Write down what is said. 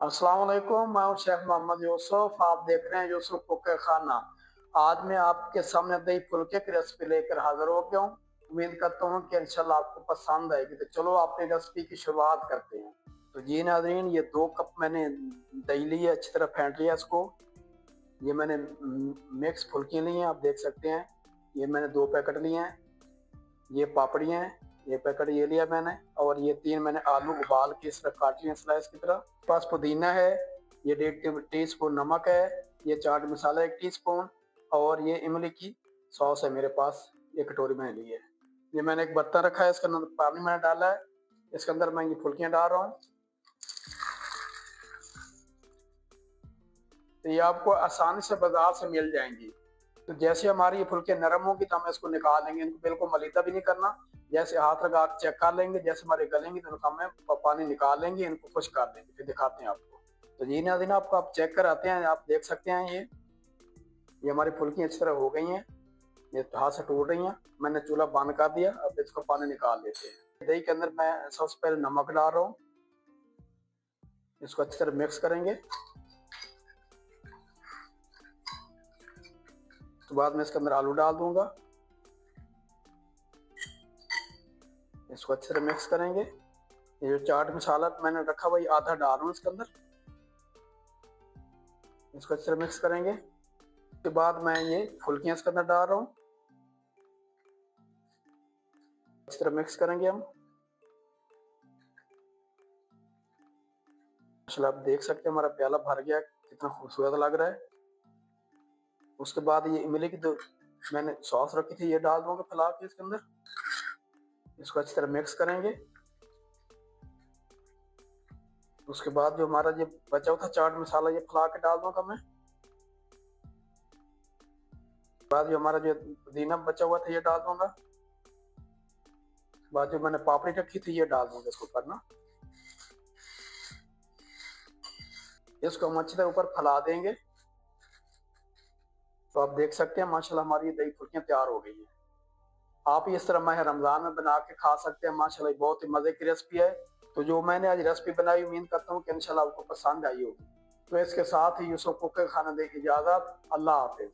अस्सलाम वालेकुम, मैं हूं शेख मोहम्मद यूसुफ। आप देख रहे हैं यूसुफ कुक के खाना। आज मैं आपके सामने दही फुल्के की रेसिपी लेकर हाजिर हो गया हूँ। उम्मीद करता हूँ कि इंशाल्लाह आपको पसंद आएगी। तो चलो अपनी रेसिपी की शुरुआत करते हैं। तो जी नाज़रीन, ये 2 कप मैंने दही ली है, अच्छी तरह फेंट लिया इसको। ये मैंने मिक्स फुल्की ली हैं, आप देख सकते हैं। ये मैंने 2 पैकेट लिए हैं। ये पापड़ी हैं, ये पैकेट ये लिया मैंने। और ये 3 मैंने आलू उबाल के इस तरह काट लिए स्लाइस की तरह। पास पुदीना है, ये 1.5 टी स्पून नमक है, ये चाट मसाला 1 टीस्पून, और ये इमली की सॉस है मेरे पास, ये कटोरी मैंने ली है। ये मैंने एक बर्तन रखा है, इसके अंदर पानी मैंने डाला है। इसके अंदर मैं ये फुल्कियाँ डाल रहा हूँ। तो ये आपको आसानी से बाजार से मिल जाएंगी। तो जैसे हमारी ये फुल्के नरम होगी तो हम इसको निकाल लेंगे। इनको बिल्कुल मलीदा भी नहीं करना, जैसे हाथ लगा के चेक कर लेंगे। जैसे हमारे गलेंगे तो इनका हम पानी निकाल लेंगे, इनको खुश कर देंगे, फिर दिखाते हैं आपको। तो जी नाज़रीन, आपको आप चेक कर आते हैं, आप देख सकते हैं ये हमारी फुल्की अच्छी तरह हो गई हैं। ये हाथ से टूट रही हैं। मैंने चूल्हा बंद कर दिया, अब इसको पानी निकाल लेते हैं। दही के अंदर मैं सबसे पहले नमक डाल रहा हूँ, इसको अच्छी तरह मिक्स करेंगे। तो बाद में इसके अंदर आलू डाल दूंगा, इसको अच्छे से मिक्स करेंगे। ये जो चाट मसाला मैंने रखा हुआ, ये आधा डाल रहा हूँ इसके अंदर, इसको अच्छे से मिक्स करेंगे। उसके बाद मैं ये फुल्कियाँ इसके अंदर डाल रहा हूँ, अच्छी तरह मिक्स करेंगे हम। माशाल्लाह, आप देख सकते हैं हमारा प्याला भर गया, कितना खूबसूरत लग रहा है। उसके बाद ये इमली की जो मैंने सॉस रखी थी, ये डाल दूंगा फैला के इसके अंदर, इसको अच्छी तरह मिक्स करेंगे। उसके बाद जो हमारा ये बचा हुआ था चाट मसाला, ये फैला के डाल दूंगा मैं। बाद जो हमारा जो पुदीना बचा हुआ था, ये डाल दूंगा। बाद जो मैंने पापड़ी रखी थी, ये डाल दूंगा इसके ऊपर ना। इसको हम अच्छी तरह ऊपर फैला देंगे। तो आप देख सकते हैं माशाल्लाह हमारी दही फुल्कियाँ तैयार हो गई हैं। आप इस तरह माह रमजान में बना के खा सकते हैं। माशाल्लाह बहुत ही मजे की रेसिपी है। तो जो मैंने आज रेसिपी बनाई, उम्मीद करता हूँ कि इंशाल्लाह आपको पसंद आई होगी। तो इसके साथ ही यूसुफ कुक के खाना दे की इजाजत। अल्लाह हाफिज।